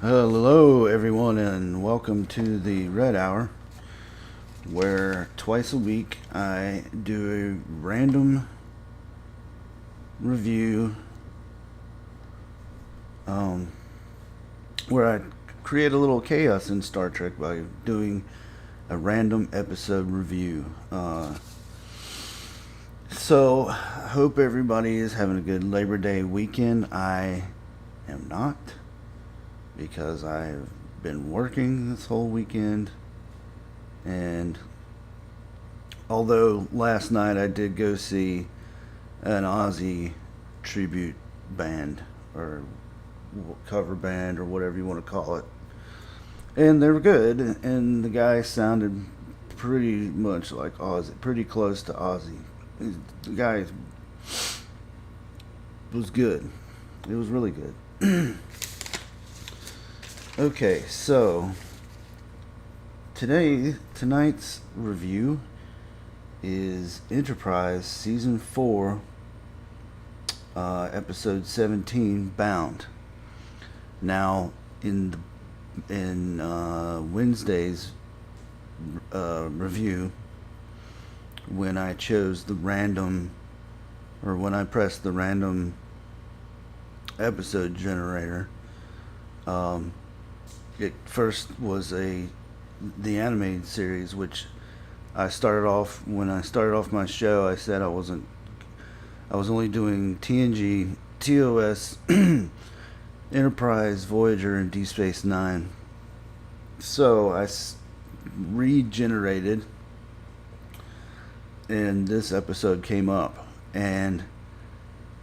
Hello, everyone, and welcome to the Red Hour, where twice a week I do a random review, um, where I create a little chaos in Star Trek by doing a random episode review. So, hope everybody is having a good Labor Day weekend. I am not, because I've been working this whole weekend, and although last night I did go see an Ozzy tribute band or cover band or whatever you want to call it, and they were good. And the guy sounded pretty much like Ozzy, pretty close to Ozzy. The guy was good. It was really good. Okay, so tonight's review is Enterprise Season 4, Episode 17, Bound. Now, in Wednesday's review, when I chose the random, or when I pressed the random episode generator, it first was the animated series, which when I started off my show. I said I was only doing TNG, TOS, Enterprise, Voyager, and Deep Space Nine. So I regenerated, and this episode came up. And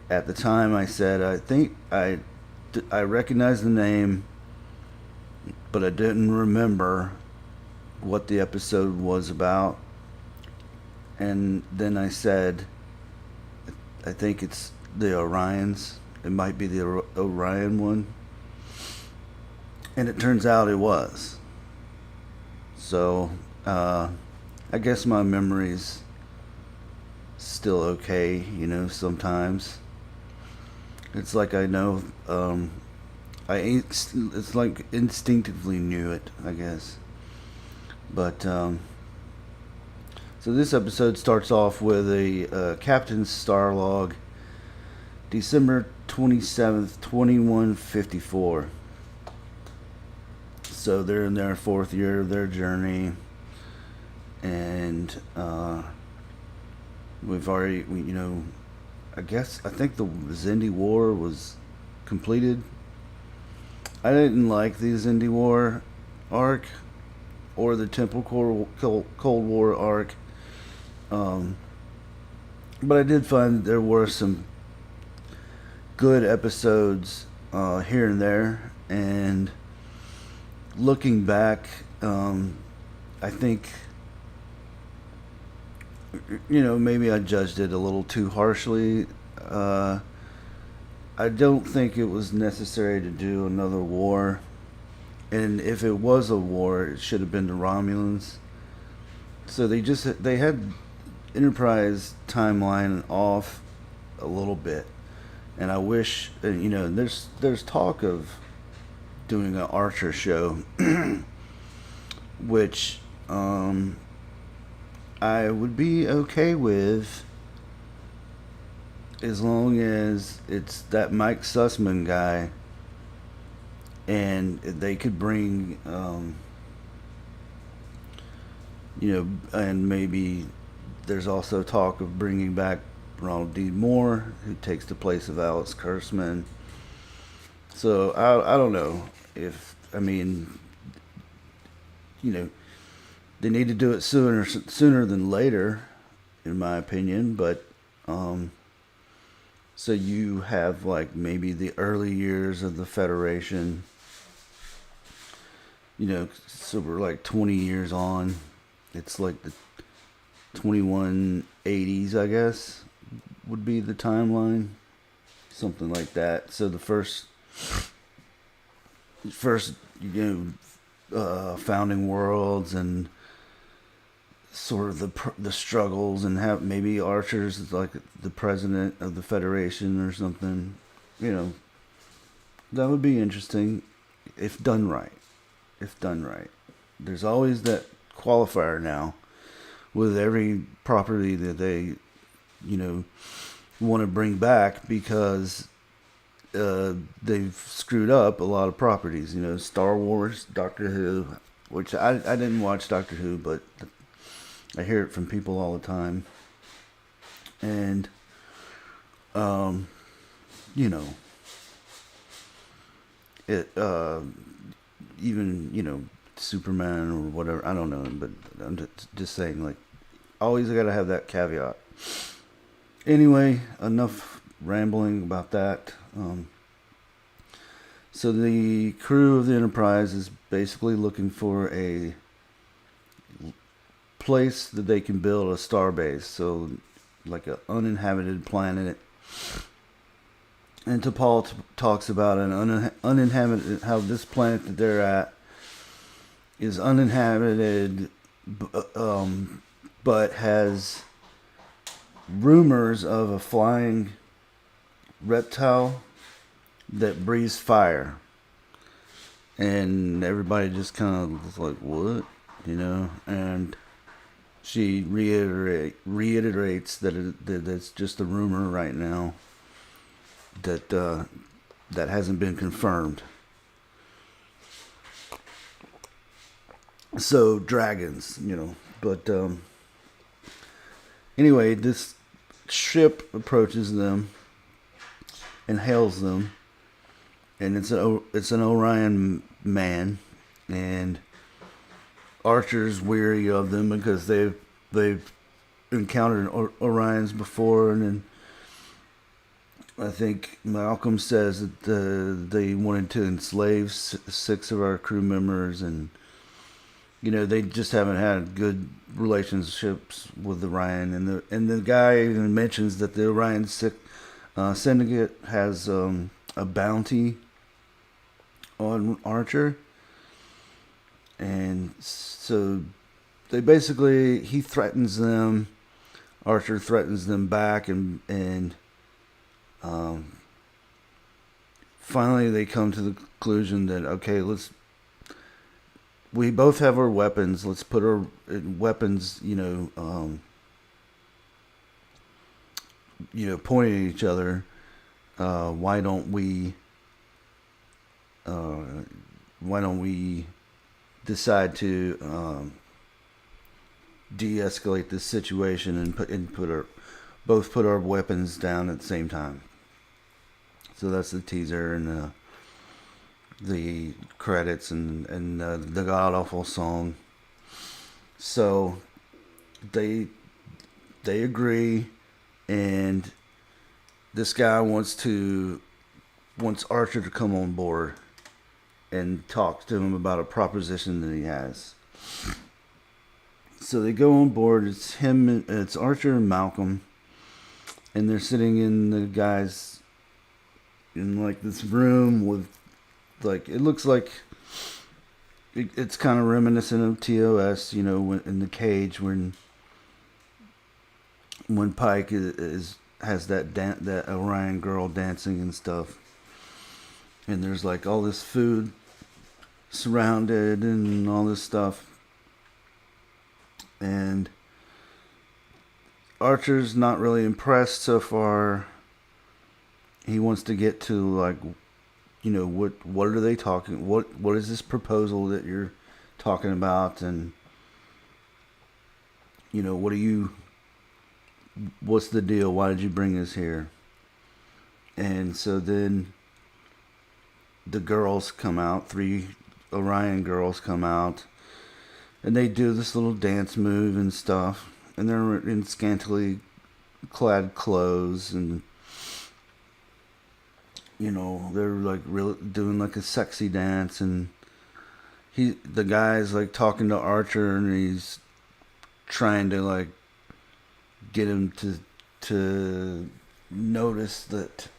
at the time, I said I think I recognized the name, but I didn't remember what the episode was about. And then I said, I think it's the Orions. It might be the Orion one. And it turns out it was. So, I guess my memory's still okay, sometimes. It's like I know, it's like instinctively knew it, I guess. But, so this episode starts off with a Captain's Star Log, December 27th, 2154. So they're in their fourth year of their journey, and I think the Xindi War was completed. I didn't like the Xindi War arc or the Temple Cold War arc. But I did find that there were some good episodes here and there. And looking back, I think, maybe I judged it a little too harshly. I don't think it was necessary to do another war. And if it was a war, it should have been the Romulans. So they had Enterprise timeline off a little bit, and I wish, there's talk of doing an Archer show, which I would be okay with, as long as it's that Mike Sussman guy, and they could bring, and maybe there's also talk of bringing back Ronald D. Moore, who takes the place of Alex Kurtzman. So I don't know they need to do it sooner than later, in my opinion. But so you have like maybe the early years of the Federation. So we're like 20 years on. It's like the 2180s, I guess, would be the timeline, something like that. So the first founding worlds, and sort of the struggles, and have maybe Archer's like the president of the Federation or something. That would be interesting. if done right. If done right. There's always that qualifier now with every property that they, you know, want to bring back because they've screwed up a lot of properties. You know, Star Wars, Doctor Who, which I didn't watch Doctor Who, but I hear it from people all the time. And, you know, it, even, you know, Superman or whatever, I don't know, but I'm just saying, like, always got to have that caveat. Anyway, enough rambling about that. So the crew of the Enterprise is basically looking for a place that they can build a star base, so like an uninhabited planet. And T'Pol talks about an uninhabited, how this planet that they're at is uninhabited, but has rumors of a flying reptile that breathes fire. And everybody just kind of was like, what? You know? And she reiterates that it's just a rumor right now, that that hasn't been confirmed. So dragons, you know, but anyway, this ship approaches them and hails them, and it's an Orion man, and Archer's weary of them because they've encountered Orions before, and then I think Malcolm says that they wanted to enslave 6 of our crew members, and you know they just haven't had good relationships with Orion, and the guy even mentions that the Orion syndicate has a bounty on Archer, and so he threatens them. Archer threatens them back, and finally they come to the conclusion that, okay, we both have our weapons. Let's put our weapons, pointing at each other. Why don't we decide to de-escalate this situation and put our weapons down at the same time? So that's the teaser and the credits and the god awful song. So they agree, and this guy wants Archer to come on board and talk to him about a proposition that he has. So they go on board. It's Archer and Malcolm, and they're sitting in like this room with, like, it looks like it's kind of reminiscent of TOS, in the cage when Pike has that Orion girl dancing and stuff, and there's like all this food surrounded and all this stuff, and Archer's not really impressed so far. He wants to get to, like, what are they talking? What is this proposal that you're talking about? And what's the deal? Why did you bring us here? And so then the girls come out. 3 Orion girls come out, and they do this little dance move and stuff. And they're in scantily clad clothes, and they're like really doing like a sexy dance, and the guy's like talking to Archer, and he's trying to like get him to notice that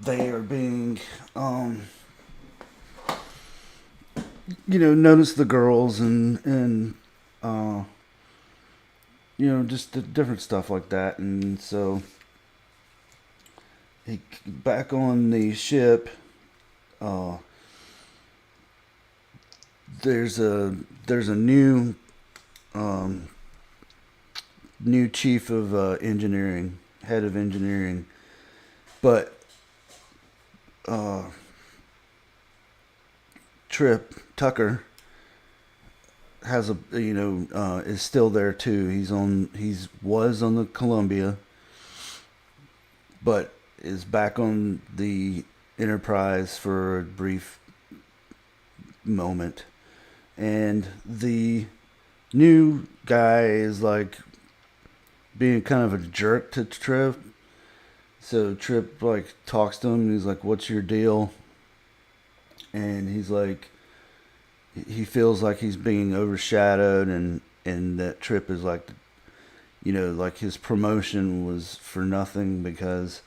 they are being notice the girls and just the different stuff like that. And so back on the ship, there's a new chief of engineering, head of engineering, but Trip Tucker has is still there too. He's was on the Columbia, but is back on the Enterprise for a brief moment, and the new guy is like being kind of a jerk to Trip. So Trip like talks to him and he's like, "What's your deal?" And he's like, he feels like he's being overshadowed, and that Trip is like, like his promotion was for nothing because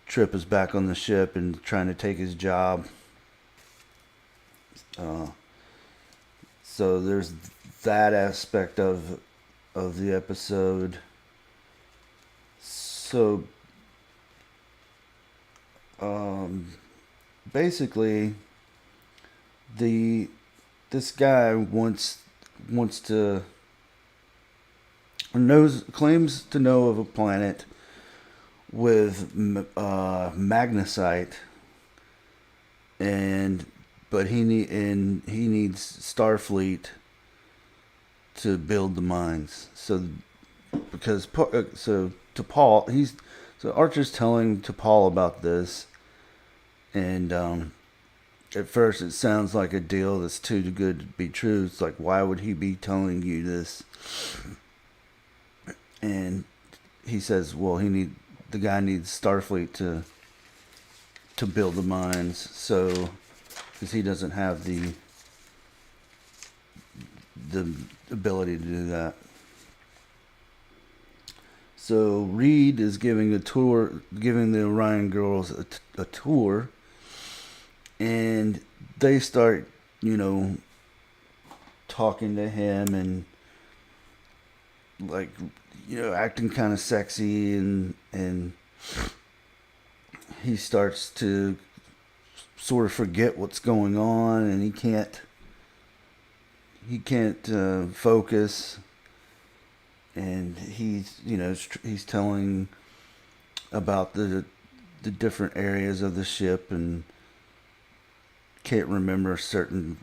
Trip is back on the ship and trying to take his job. So there's that aspect of the episode. So basically, this guy wants to, or claims to know of a planet with magnesite, but he needs Starfleet to build the mines. So to Paul, Archer's telling T'Pol about this, and at first it sounds like a deal that's too good to be true. It's like, why would he be telling you this? And he says, well, the guy needs Starfleet to build the mines, so because he doesn't have the ability to do that. So Reed is giving the Orion girls a tour, and they start, talking to him and like, acting kind of sexy, and he starts to sort of forget what's going on, and he can't focus. And he's telling about the different areas of the ship and can't remember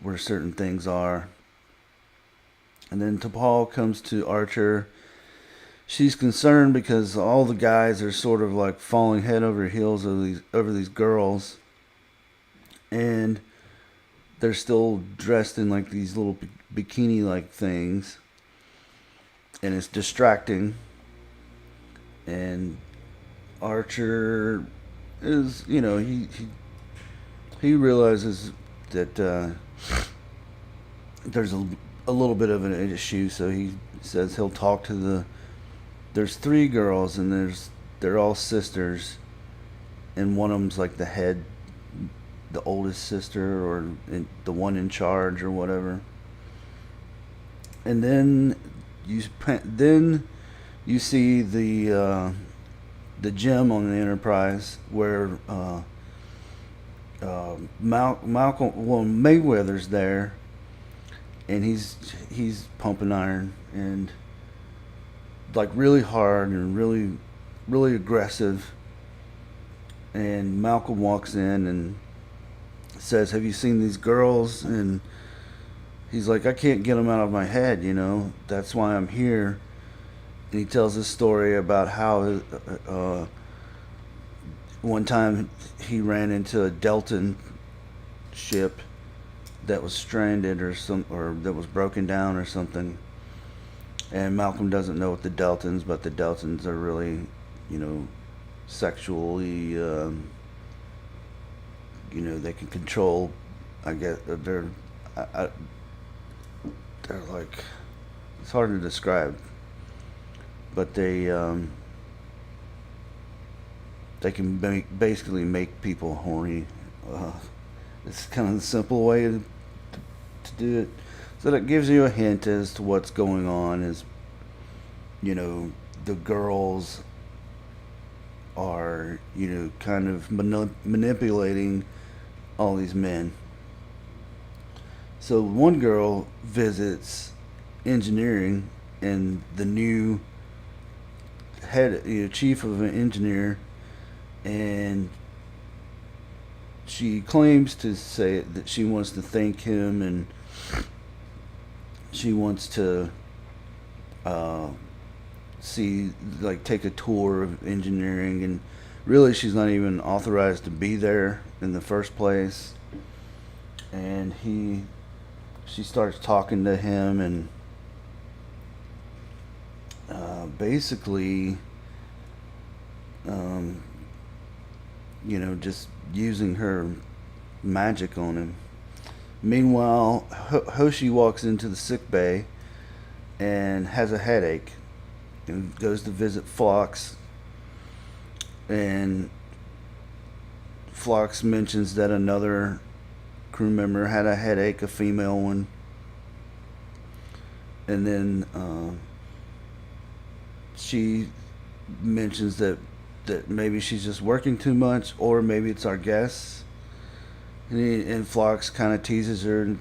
where certain things are. And then T'Pol comes to Archer. She's concerned because all the guys are sort of like falling head over heels over these girls, and they're still dressed in like these little bikini like things. And it's distracting. And Archer is, he realizes that there's a little bit of an issue, so he says he'll talk to there's 3 girls, and they're all sisters, and one of them's like the oldest sister, or the one in charge or whatever. And then you see the gym on the Enterprise where Mayweather's there, and he's pumping iron and like really hard and really really aggressive. And Malcolm walks in and says, "Have you seen these girls?" And he's like, "I can't get them out of my head, that's why I'm here." And he tells this story about how one time he ran into a Deltan ship that was stranded or that was broken down or something. And Malcolm doesn't know what the Deltans, but the Deltans are really, sexually, they can control. I guess they're like, it's hard to describe, but they can basically make people horny. It's kind of the simple way to do it. So that gives you a hint as to what's going on. Is the girls are kind of manipulating all these men. So one girl visits engineering, and the new chief of an engineer, and she claims to say that she wants to thank him, and she wants to uh, see, like, take a tour of engineering, and really she's not even authorized to be there in the first place. And she starts talking to him, and basically, um, just using her magic on him. Meanwhile, Hoshi walks into the sick bay and has a headache and goes to visit Phlox. And Phlox mentions that another crew member had a headache, a female one. And then she mentions that maybe she's just working too much, or maybe it's our guests. And Phlox kind of teases her and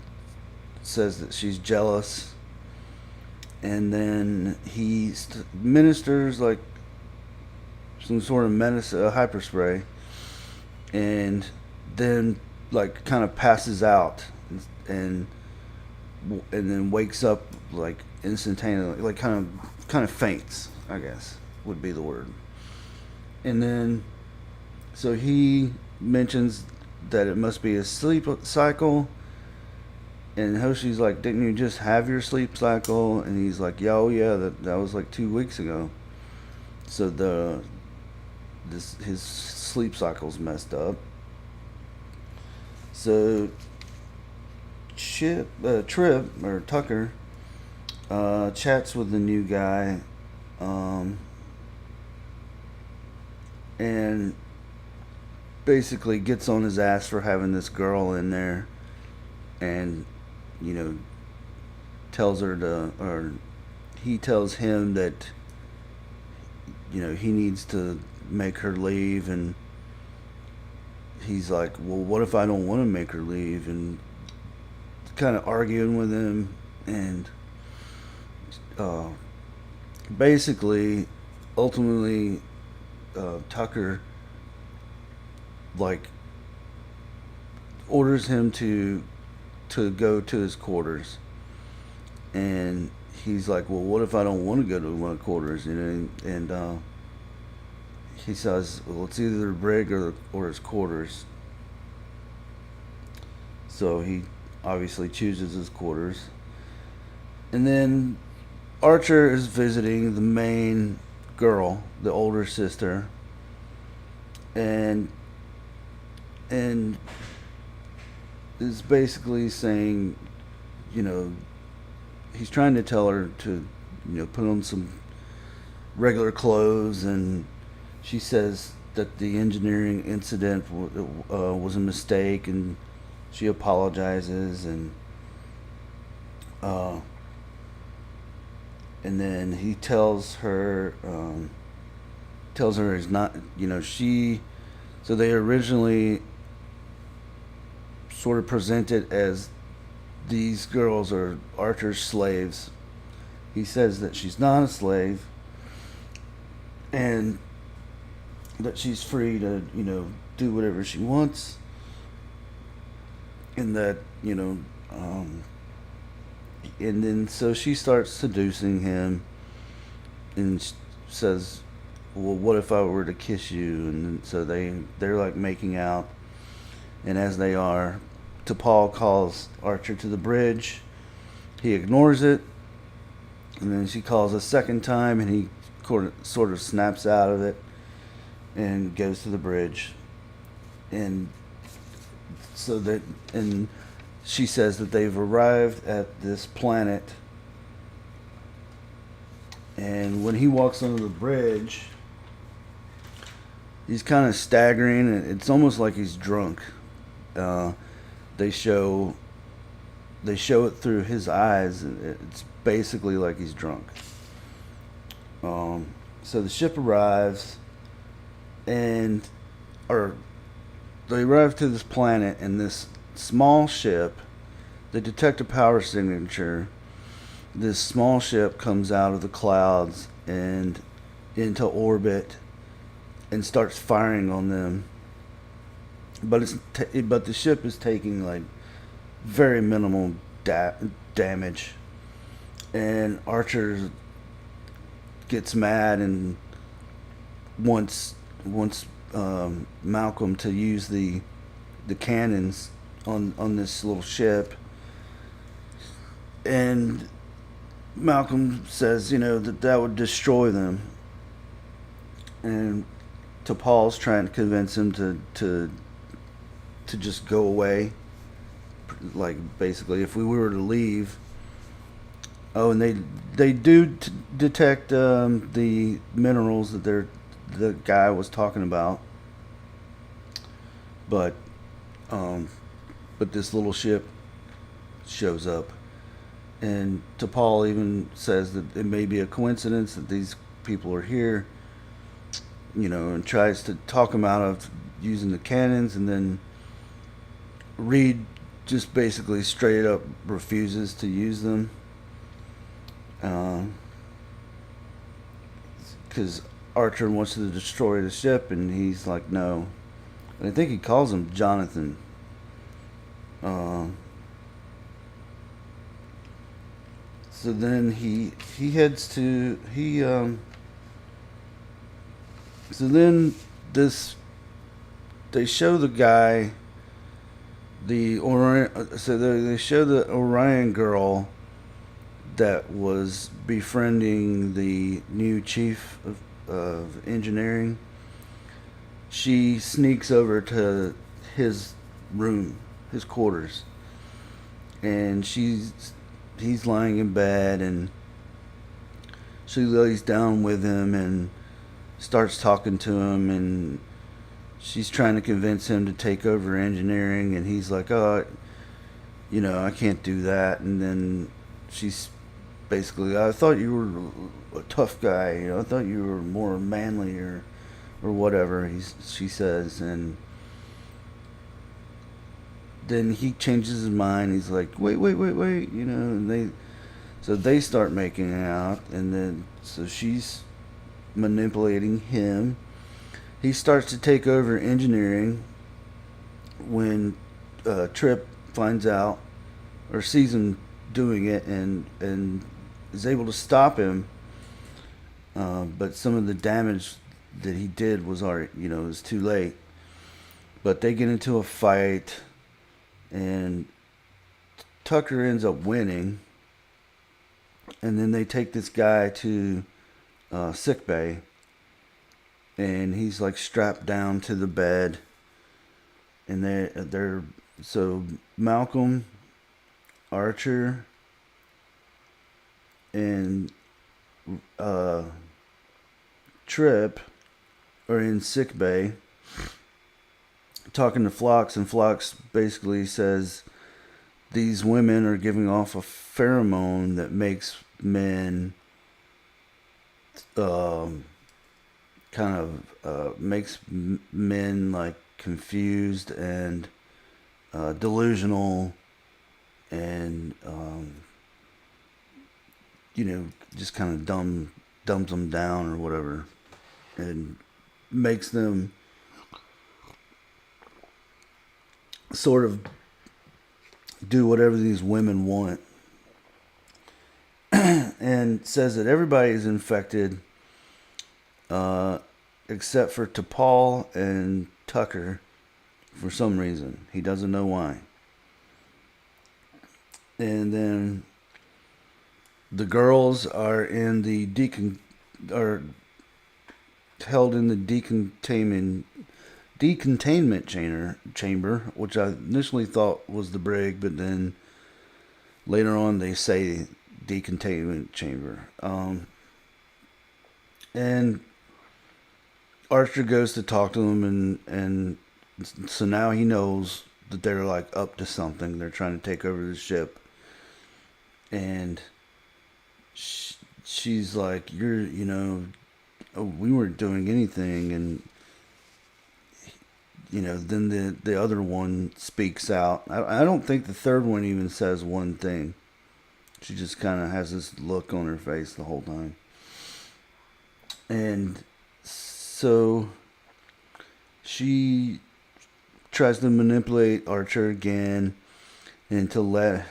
says that she's jealous. And then he ministers like some sort of medicine, a hyper spray, and then like kind of passes out, and then wakes up like instantaneously, like kind of faints, I guess would be the word. And then so he mentions that it must be a sleep cycle, and Hoshi's like, didn't you just have your sleep cycle? And he's like, yeah, oh yeah, that was like 2 weeks ago. So his sleep cycle's messed up. So Trip or Tucker chats with the new guy, and basically gets on his ass for having this girl in there, and tells her or he tells him that he needs to make her leave, and he's like, well, what if I don't want to make her leave? And kind of arguing with him, and basically ultimately Tucker like orders him to go to his quarters, and he's like, well, what if I don't want to go to my quarters? And he says, well, it's either the brig or his quarters. So he obviously chooses his quarters. And then Archer is visiting the main girl, the older sister, and is basically saying, he's trying to tell her to, put on some regular clothes, and she says that the engineering incident was a mistake, and she apologizes, and then he tells her he's not, so they originally sort of presented as these girls are Archer's slaves. He says that she's not a slave, and that she's free to, do whatever she wants, and that, and then so she starts seducing him, and says, well, what if I were to kiss you? And so they're like making out, and as they are, T'Pol calls Archer to the bridge. He ignores it, and then she calls a second time, and he sort of snaps out of it and goes to the bridge. And and she says that they've arrived at this planet, and when he walks onto the bridge, he's kind of staggering, and it's almost like he's drunk. They show it through his eyes, and it's basically like he's drunk. So the ship arrives, or they arrive to this planet, and this small ship they detect a power signature. This small ship comes out of the clouds and into orbit and starts firing on them. But the ship is taking like very minimal damage, and Archer gets mad and wants Malcolm to use the cannons on this little ship, and Malcolm says, that would destroy them, and T'Pol's trying to convince him to just go away. Like basically, if we were to leave. Oh, and they do detect the minerals that the guy was talking about, but um, but this little ship shows up, and T'Pol even says that it may be a coincidence that these people are here, and tries to talk him out of using the cannons, and then Reed just basically straight up refuses to use them. Because Archer wants to destroy the ship, and he's like, no. And I think he calls him Jonathan. So then he heads to so then this they show the guy the Orion, so they show the Orion girl that was befriending the new chief of engineering. She sneaks over to his room, his quarters, and he's lying in bed, and she lays down with him and starts talking to him, and she's trying to convince him to take over engineering, and he's like, oh, I can't do that. And then she's basically, I thought you were a tough guy, I thought you were more manly or whatever, she says. And then he changes his mind. He's like, wait, and they start making out, and then so she's manipulating him. He starts to take over engineering when Trip finds out or sees him doing it, and is able to stop him. But some of the damage that he did was already, it was too late. But they get into a fight, and Tucker ends up winning. And then they take this guy to sick bay, and he's like strapped down to the bed. And they're so Malcolm, Archer, and Trip are in sick bay talking to Phlox, and Phlox basically says these women are giving off a pheromone that makes men makes men like confused and delusional, and just kind of dumbs them down or whatever, and makes them sort of do whatever these women want. And says that everybody is infected except for T'Pol and Tucker for some reason. He doesn't know why. And then the girls are in the held in the decontainment chamber, which I initially thought was the brig, but then later on they say decontainment chamber. And Archer goes to talk to them, and so now he knows that they're like up to something. They're trying to take over the ship, and she's like, we weren't doing anything, and then the other one speaks out. I don't think the third one even says one thing. She just kind of has this look on her face the whole time. And so she tries to manipulate Archer again and to let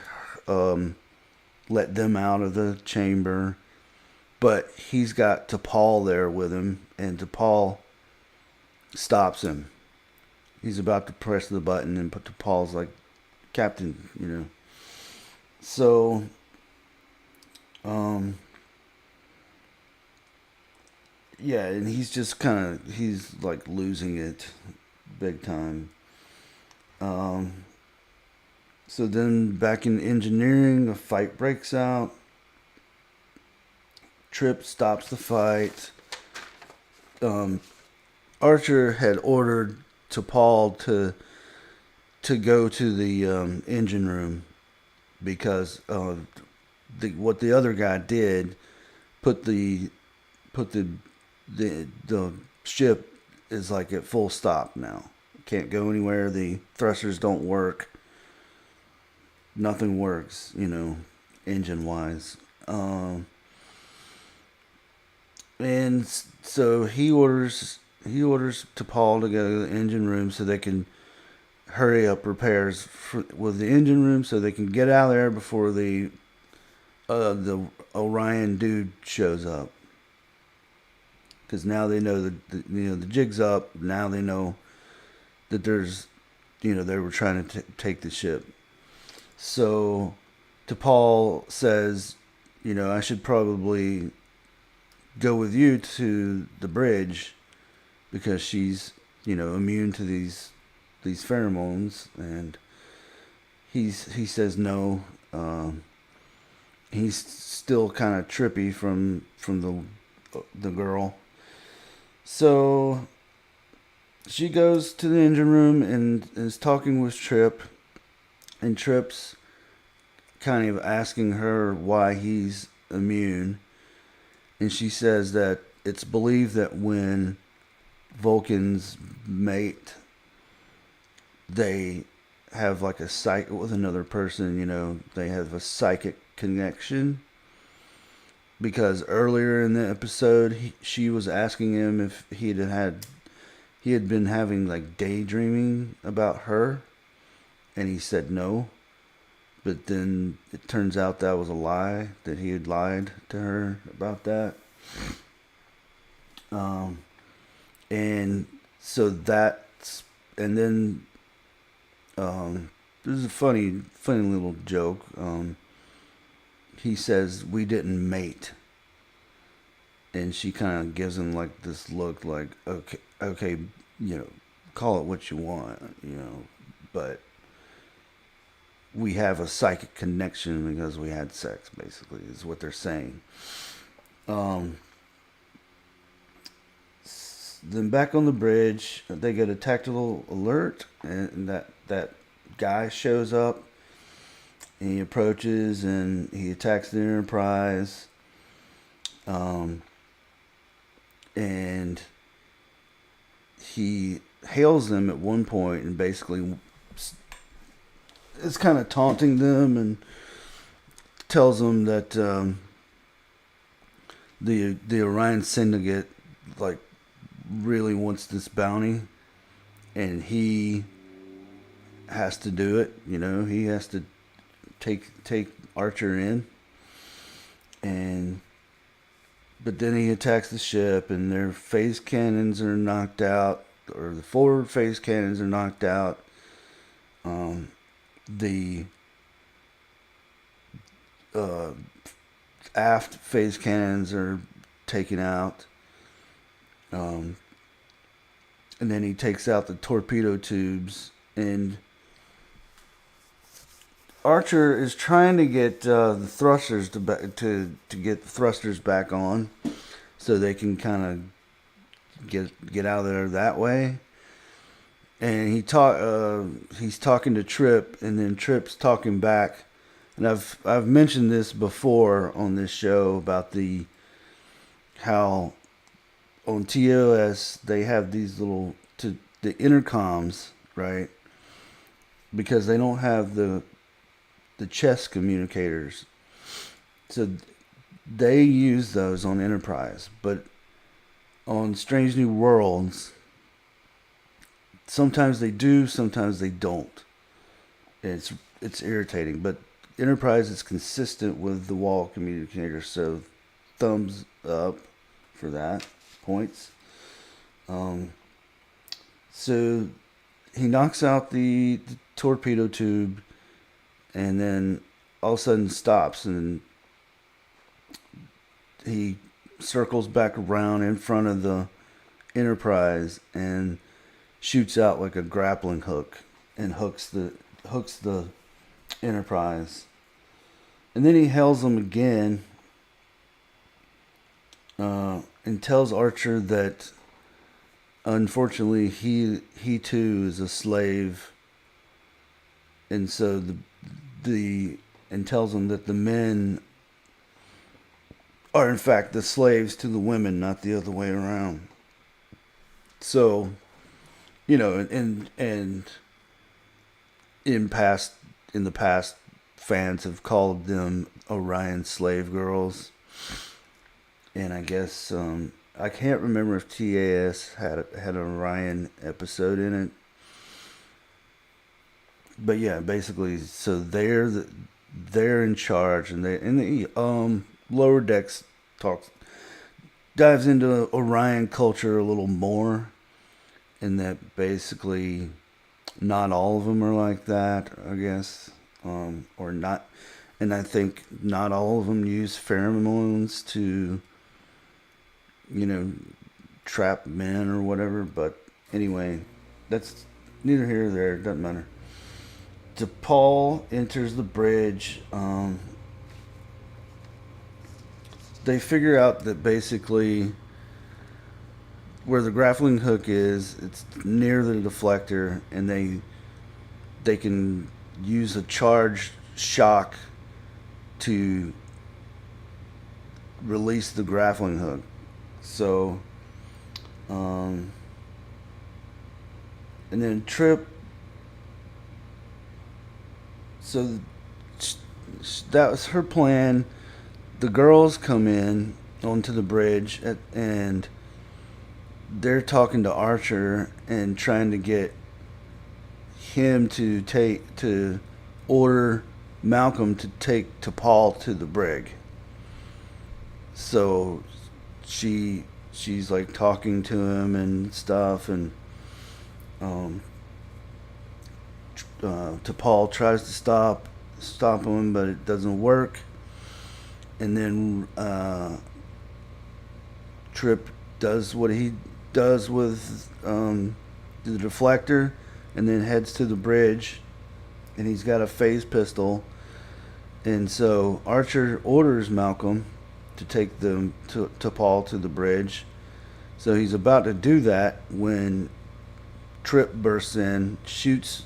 them out of the chamber. But he's got T'Pol there with him, and T'Pol stops him. He's about to press the button, and T'Pol's like, Captain, So, yeah, and he's like losing it big time. So then back in engineering, a fight breaks out. Trip stops the fight. Archer had ordered T'Pol to go to the engine room because what the other guy did put the ship is like at full stop now. Can't go anywhere. The thrusters don't work. Nothing works, engine wise. And so he orders T'Pol to go to the engine room so they can hurry up repairs with the engine room so they can get out of there before the Orion dude shows up. Because now they know the jig's up. Now they know that there's, they were trying to take the ship. So T'Pol says, I should probably go with you to the bridge because she's, immune to these pheromones. And he says no. He's still kind of trippy from the girl. So she goes to the engine room and is talking with Trip. And Trip's kind of asking her why he's immune. And she says that it's believed that when Vulcans mate, they have like a psych with another person, they have a psychic connection. Because earlier in the episode, she was asking him if he had been having like daydreaming about her. And he said no. But then it turns out that was a lie, that he had lied to her about that. And so and then this is a funny little joke. He says, "We didn't mate." And she kind of gives him like this look like, okay, call it what you want, but we have a psychic connection because we had sex, basically, is what they're saying. Then back on the bridge, they get a tactical alert, and that guy shows up. And he approaches, and he attacks the Enterprise. And he hails them at one point and basically is kind of taunting them and tells them that the Orion Syndicate like really wants this bounty, and he has to do it. He has to take Archer in, but then he attacks the ship, and their phase cannons are knocked out, or the forward phase cannons are knocked out. The aft phase cannons are taken out. And then he takes out the torpedo tubes, and Archer is trying to get the thrusters to get the thrusters back on, so they can kind of get out of there that way. And he's talking to Trip, and then Trip's talking back. And I've mentioned this before on this show about how on TOS they have these little the intercoms, right? Because they don't have the chess communicators, so they use those on Enterprise. But on Strange New Worlds, sometimes they do, sometimes they don't. It's irritating, but Enterprise is consistent with the wall communicator, so thumbs up for that. Points. So he knocks out the torpedo tube, and then all of a sudden stops, and he circles back around in front of the Enterprise and shoots out like a grappling hook and hooks the Enterprise. And then he hails them again, and tells Archer that unfortunately he too is a slave, and so and tells him that the men are in fact the slaves to the women, not the other way around. So, and in the past, fans have called them Orion slave girls, and I guess I can't remember if TAS had an Orion episode in it, but yeah, basically, so they're in charge, and the Lower Decks dives into Orion culture a little more, and that basically not all of them are like that, I guess, or not, and I think not all of them use pheromones to, trap men or whatever. But anyway, that's neither here nor there. It doesn't matter. T'Pol enters the bridge. They figure out that basically where the grappling hook is, it's near the deflector, and they can use a charged shock to release the grappling hook. So, and then Trip. So that was her plan. The girls come in onto the bridge, and they're talking to Archer and trying to get him to order Malcolm to take T'Pol to the brig. So she's like talking to him and stuff, and T'Pol tries to stop him, but it doesn't work. And then Trip does what he does with the deflector, and then heads to the bridge, and he's got a phase pistol. And so Archer orders Malcolm to take them to T'Pol to the bridge. So he's about to do that when Trip bursts in, shoots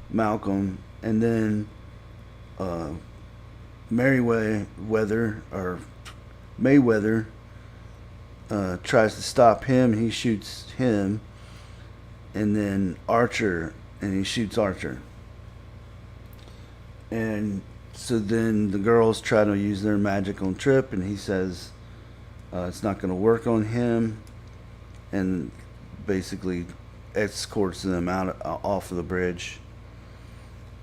Malcolm, and then Mayweather tries to stop him. He shoots him, and then he shoots Archer. And so then the girls try to use their magic on Trip, and he says it's not going to work on him, and basically escorts them out off of the bridge.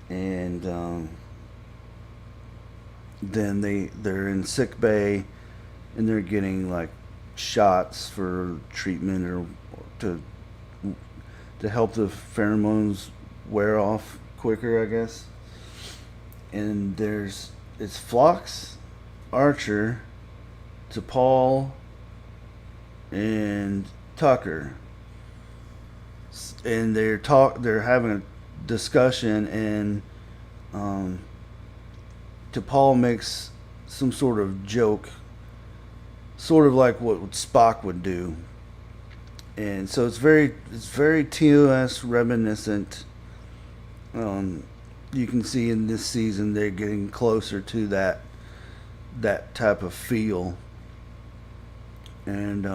And then they're in sick bay, and they're getting like shots for treatment or to help the pheromones wear off quicker, I guess. And it's Phlox, Archer, T'Pol, and Tucker, and they're having a discussion, and T'Pol makes some sort of joke, sort of like what Spock would do, and so it's very TOS reminiscent. You can see in this season they're getting closer to that type of feel, and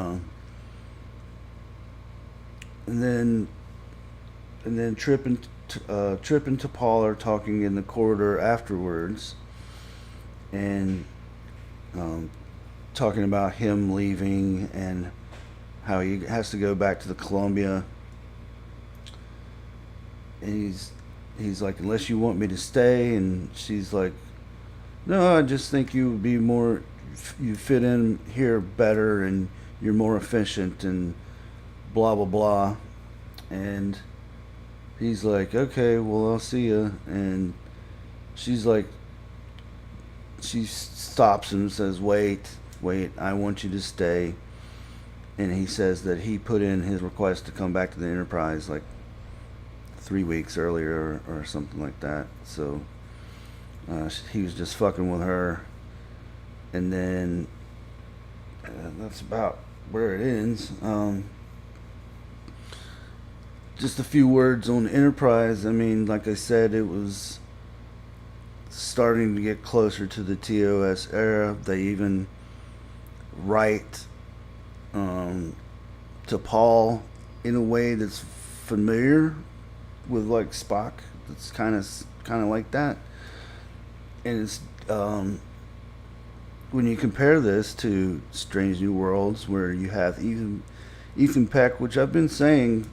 then and then Trip and T'Pol are talking in the corridor afterwards, and um, talking about him leaving and how he has to go back to the Columbia. And he's like, unless you want me to stay, and she's like, no, I just think you would be more, you fit in here better, and you're more efficient, and blah blah blah. And he's like, okay, well, I'll see you. And she's like, she stops him and says, wait, I want you to stay. And he says that he put in his request to come back to the Enterprise like 3 weeks earlier or something like that. So he was just fucking with her. And then that's about where it ends. Just a few words on Enterprise. I mean, like I said, it was starting to get closer to the TOS era. They even write to Paul in a way that's familiar with like Spock. It's kind of like that, and it's when you compare this to Strange New Worlds, where you have Ethan Peck, which I've been saying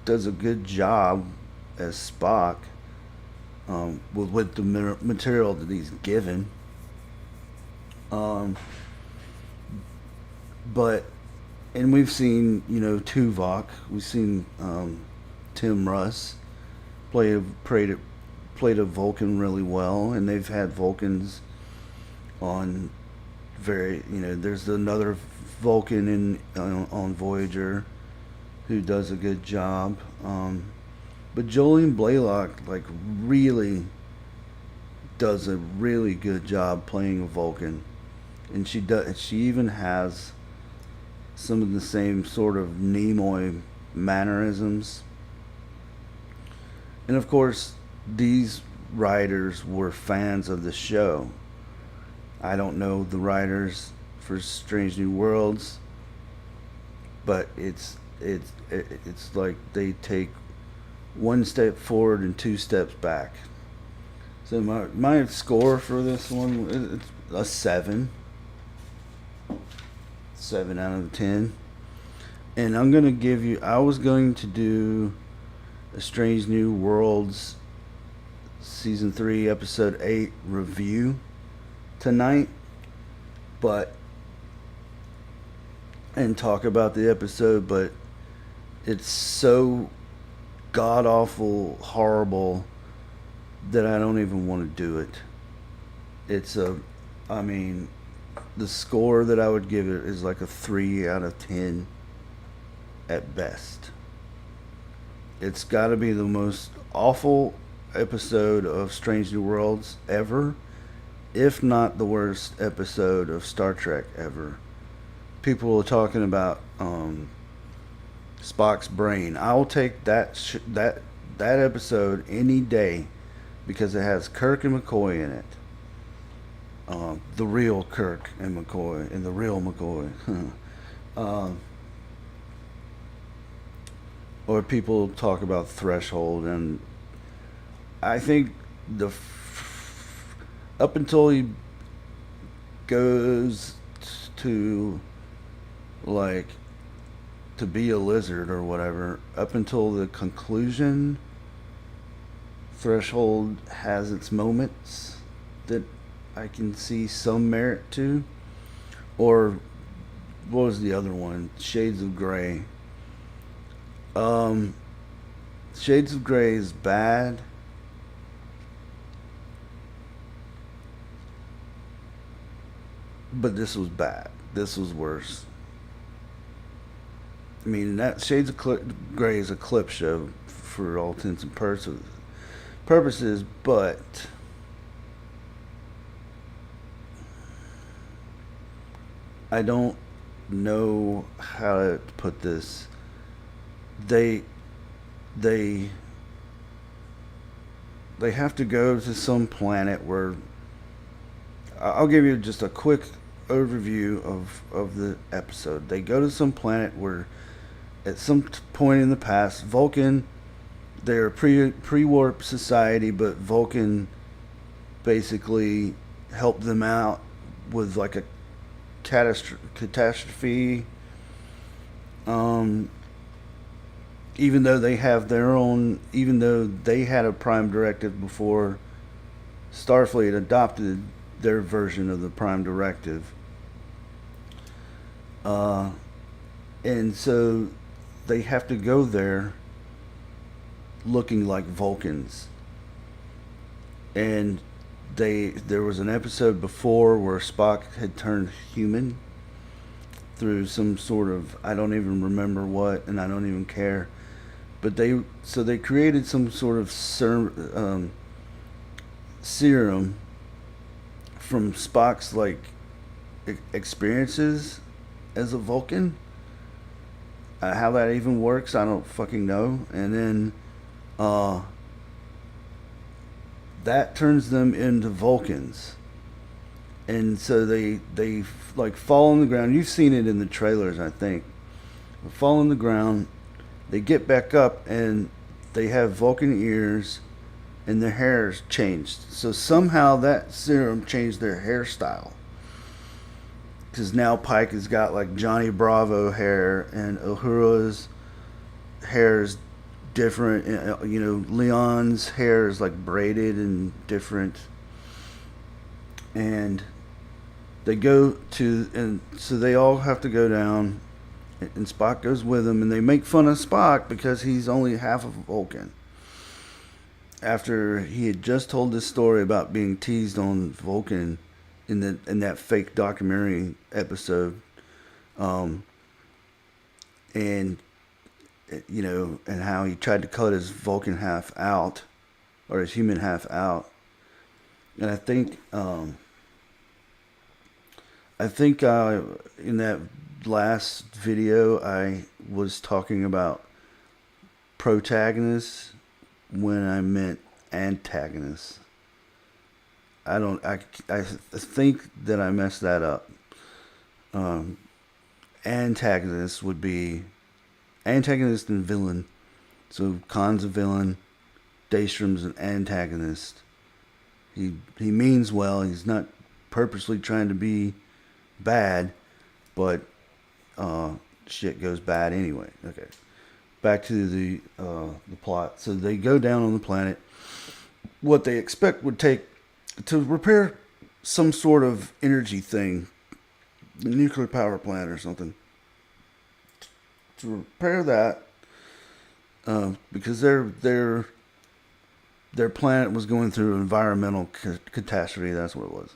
does a good job as Spock, with the material that he's given. But and we've seen Tuvok, we've seen Tim Russ played a Vulcan really well, and they've had Vulcans on there's another Vulcan on Voyager who does a good job. But Jolene Blalock really does a really good job playing a Vulcan, and she even has some of the same sort of Nimoy mannerisms. And of course, these writers were fans of the show. I don't know the writers for Strange New Worlds, but it's like they take one step forward and two steps back. So my score for this one is a 7 out of 10. And I'm gonna give you. I was going to do a Strange New Worlds season 3 episode 8 review tonight, and talk about the episode, but it's so god awful horrible that I don't even want to do it. The score that I would give it is like a 3 out of 10 at best. It's got to be the most awful episode of Strange New Worlds ever, if not the worst episode of Star Trek ever. People are talking about Spock's brain. I'll take that episode any day because it has Kirk and McCoy in it. The real Kirk and McCoy and the real McCoy. Or people talk about Threshold, and I think up until he goes to to be a lizard or whatever, up until the conclusion, Threshold has its moments that I can see some merit to. Or what was the other one? Shades of Grey. Shades of Grey is bad. But this was bad. This was worse. I mean, that Shades of Grey is a clip show for all intents and purposes, but I don't know how to put this. They have to go to some planet where I'll give you just a quick overview of the episode. They go to some planet where at some point in the past, Vulcan they're a pre-warp society, but Vulcan basically helped them out with like a catastrophe. Um, Even though they have their own, even though they had a prime directive before Starfleet adopted their version of the prime directive, uh, and so they have to go there looking like Vulcans. And there was an episode before where Spock had turned human through some sort of, I don't even remember what, and I don't even care. But they created some sort of serum from Spock's like experiences as a Vulcan. How that even works, I don't fucking know. And then uh, that turns them into Vulcans. And so they like fall on the ground. You've seen it in the trailers, I think. They fall on the ground. They get back up and they have Vulcan ears, and their hair's changed. So somehow that serum changed their hairstyle. Because now Pike has got like Johnny Bravo hair, and Uhura's hair is different. You know, Leon's hair is like braided and different. And they go to, and so they all have to go down, and Spock goes with them, and they make fun of Spock because he's only half of a Vulcan. After he had just told this story about being teased on Vulcan in that fake documentary episode, um, and you know, and how he tried to cut his Vulcan half out, or his human half out, and I think in that last video I was talking about protagonists when I meant antagonists. I don't. I think that I messed that up. Um, Antagonist would be antagonist and villain. So Khan's a villain. Daystrom's an antagonist. He means well. He's not purposely trying to be bad, but shit goes bad anyway. Okay, back to the plot. So they go down on the planet. What they expect would take to repair some sort of energy thing, a nuclear power plant or something. To repair that, because their planet was going through an environmental catastrophe. That's what it was.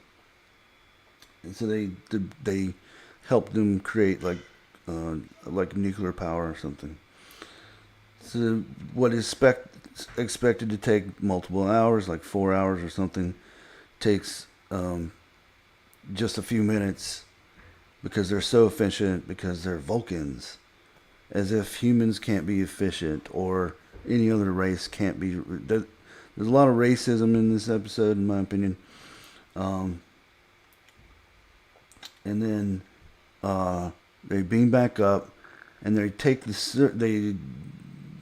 And so they helped them create like nuclear power or something. So what is expected to take multiple hours, like 4 hours or something, takes just a few minutes because they're so efficient, because they're Vulcans. As if humans can't be efficient, or any other race can't be. There's a lot of racism in this episode, in my opinion. And then they beam back up, and they take they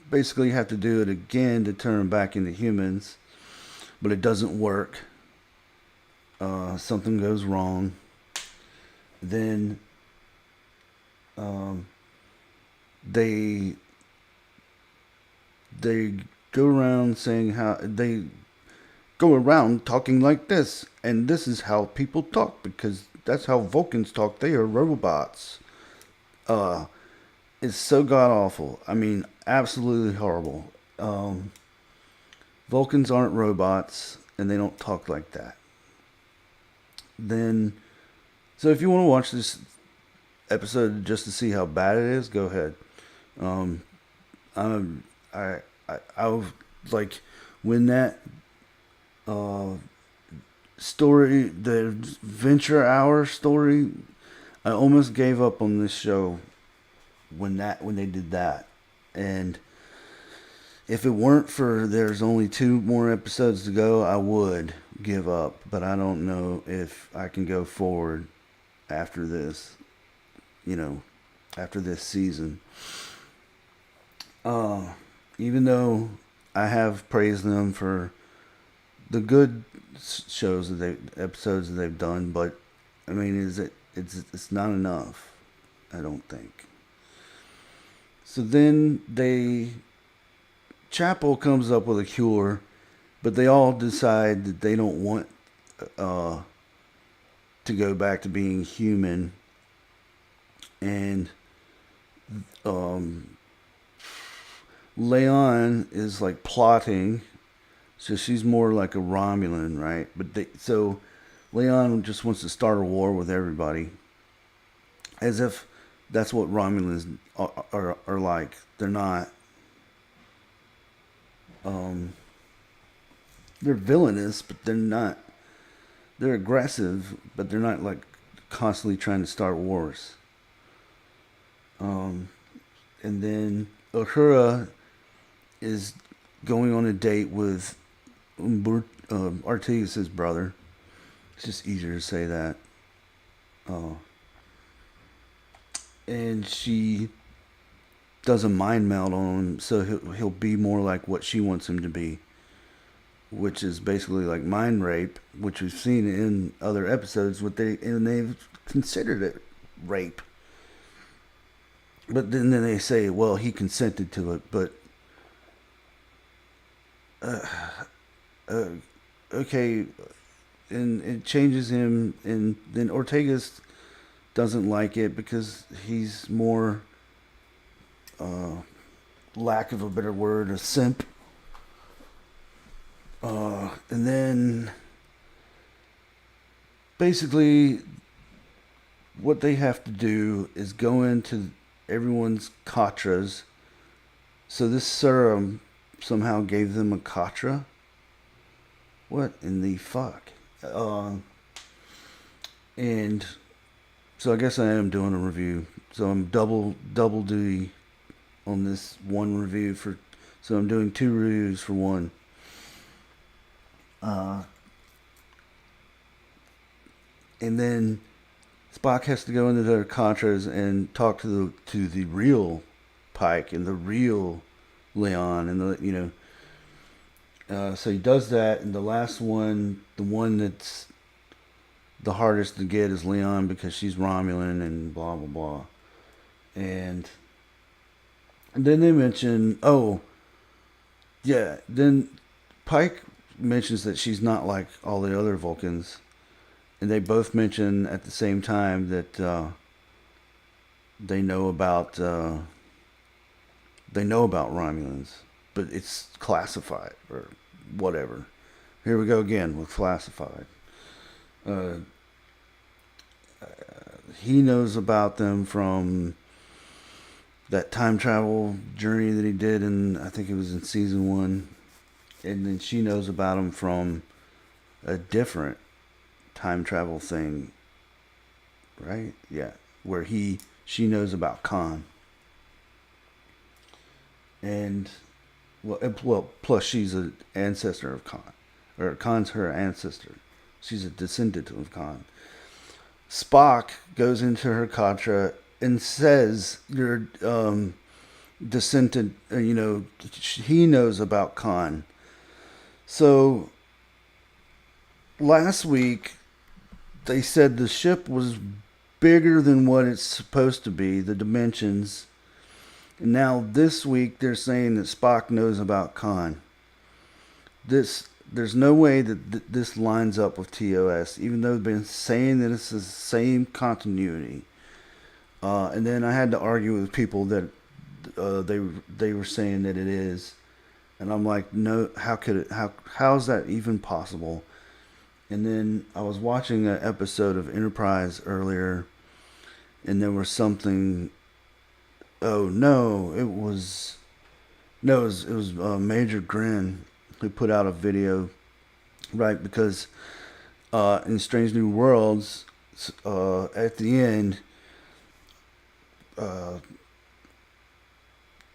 basically have to do it again to turn them back into humans, but it doesn't work. Something goes wrong. Then they go around saying how they go around talking like this, and this is how people talk because that's how Vulcans talk. They are robots. It's so god awful. I mean, absolutely horrible. Vulcans aren't robots, and they don't talk like that. Then, so if you want to watch this episode just to see how bad it is, go ahead. I was like, when that story, the Venture Hour story, I almost gave up on this show when they did that. And if it weren't for there's only 2 more episodes to go, I would give up. But I don't know if I can go forward after this, after this season. Even though I have praised them for the good episodes that they've done, but I mean, it's not enough. I don't think. So then Chapel comes up with a cure, but they all decide that they don't want uh, to go back to being human, and um, Leon is like plotting. So she's more like a Romulan, right? So Leon just wants to start a war with everybody, as if that's what Romulans are like. They're not. Um, they're villainous, but they're not. They're aggressive, but they're not like constantly trying to start wars. Um, and then Uhura is going on a date with Artigas' brother. It's just easier to say that. Uh, and she does a mind meld on him, so he'll be more like what she wants him to be, which is basically like mind rape, which we've seen in other episodes. And they've considered it rape, but then they say, well, he consented to it, but uh, uh, okay, and it changes him, and then Ortegas doesn't like it because he's more, uh, lack of a better word, a simp. And then basically what they have to do is go into everyone's katras. So this serum somehow gave them a katra. What in the fuck? And so I guess I am doing a review. So I'm double duty on this one review for. So I'm doing 2 reviews for one. And then Spock has to go into their contras and talk to the real Pike and the real Leon and so he does that, and the last one, the one that's the hardest to get, is Leon because she's Romulan and blah blah blah, and then they mention, oh yeah, then Pike mentions that she's not like all the other Vulcans, and they both mention at the same time that they know about Romulans, but it's classified or whatever. Here we go again with classified. Uh, he knows about them from that time travel journey that he did, and I think it was in season 1, and then she knows about him from a different time travel thing, right? Yeah, where she knows about Khan, and plus she's an ancestor of Khan, or Khan's her ancestor. She's a descendant of Khan. Spock goes into her katra and says, "You're descendant." He knows about Khan. So last week they said the ship was bigger than what it's supposed to be, the dimensions. And now this week they're saying that Spock knows about Khan. There's no way that this lines up with TOS, even though they've been saying that it's the same continuity. And then I had to argue with people that they were saying that it is, and I'm like, no, how is that even possible? And then I was watching an episode of Enterprise earlier, and there was something. Oh no, it was Major Grin who put out a video, right? Because in Strange New Worlds, at the end,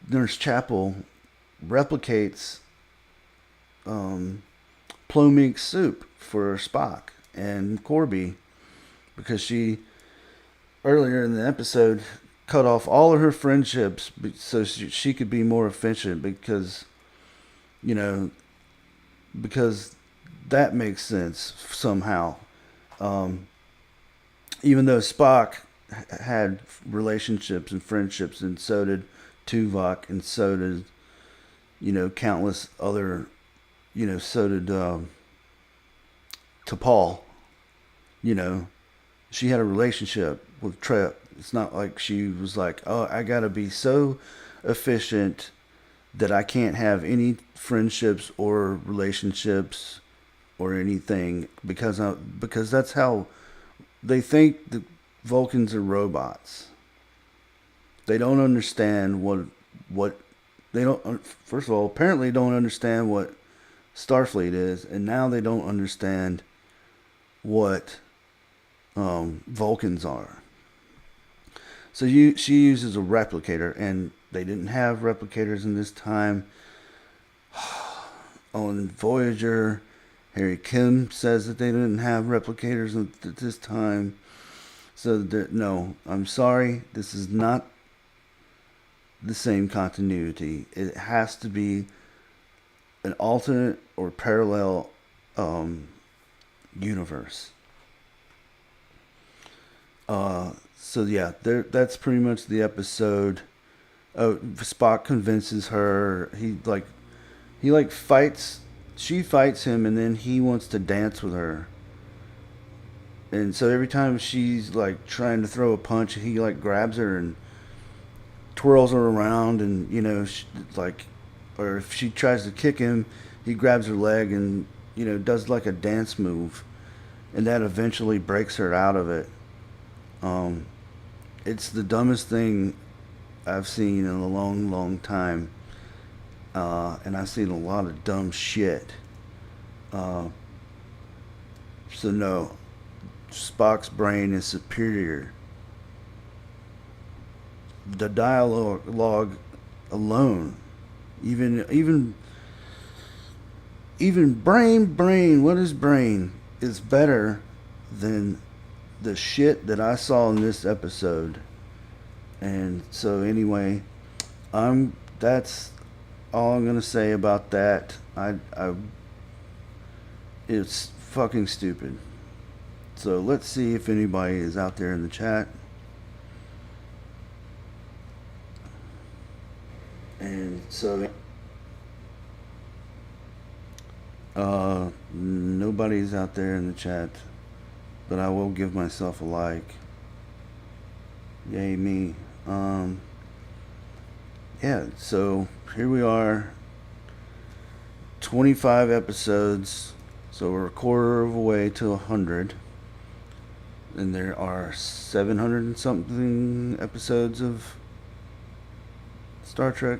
Nurse Chapel replicates Plomeek's soup for Spock and Corby, because she earlier in the episode cut off all of her friendships so she could be more efficient, because You know, because that makes sense somehow. Um, Even though Spock had relationships and friendships, and so did Tuvok, and so did countless other, so did T'Pol. You know, she had a relationship with Trip. It's not like she was like, oh, I gotta be so efficient that I can't have any friendships or relationships or anything because that's how they think the Vulcans are robots. They don't understand what they don't. First of all, apparently don't understand what Starfleet is, and now they don't understand what Vulcans are. So she uses a replicator, and they didn't have replicators in this time. On Voyager, Harry Kim says that they didn't have replicators at this time. So no, I'm sorry, this is not the same continuity. It has to be an alternate or parallel universe. So yeah, that's pretty much the episode. Oh, Spock convinces her. He fights. She fights him, and then he wants to dance with her. And so every time she's like trying to throw a punch, he like grabs her and twirls her around, and or if she tries to kick him, he grabs her leg and does like a dance move, and that eventually breaks her out of it. Um, it's the dumbest thing I've seen in a long, long time, and I've seen a lot of dumb shit. Uh, so no, Spock's brain is superior. The dialogue alone, even brain. What is brain? Is better than the shit that I saw in this episode. And so anyway, that's all I'm gonna say about that. It's fucking stupid. So let's see if anybody is out there in the chat. And so nobody's out there in the chat, but I will give myself a like. Yay me. Yeah, so here we are. 25 episodes. So we're a quarter of a way to 100. And there are 700 and something episodes of Star Trek.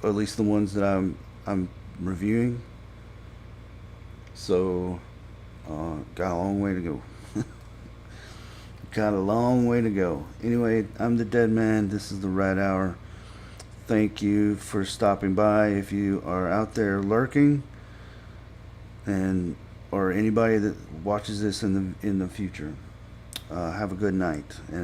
Or at least the ones that I'm reviewing. So got a long way to go. Got a long way to go. Anyway, I'm the Dead Man. This is the Rat Hour. Thank you for stopping by. If you are out there lurking, and or anybody that watches this in the future, have a good night. And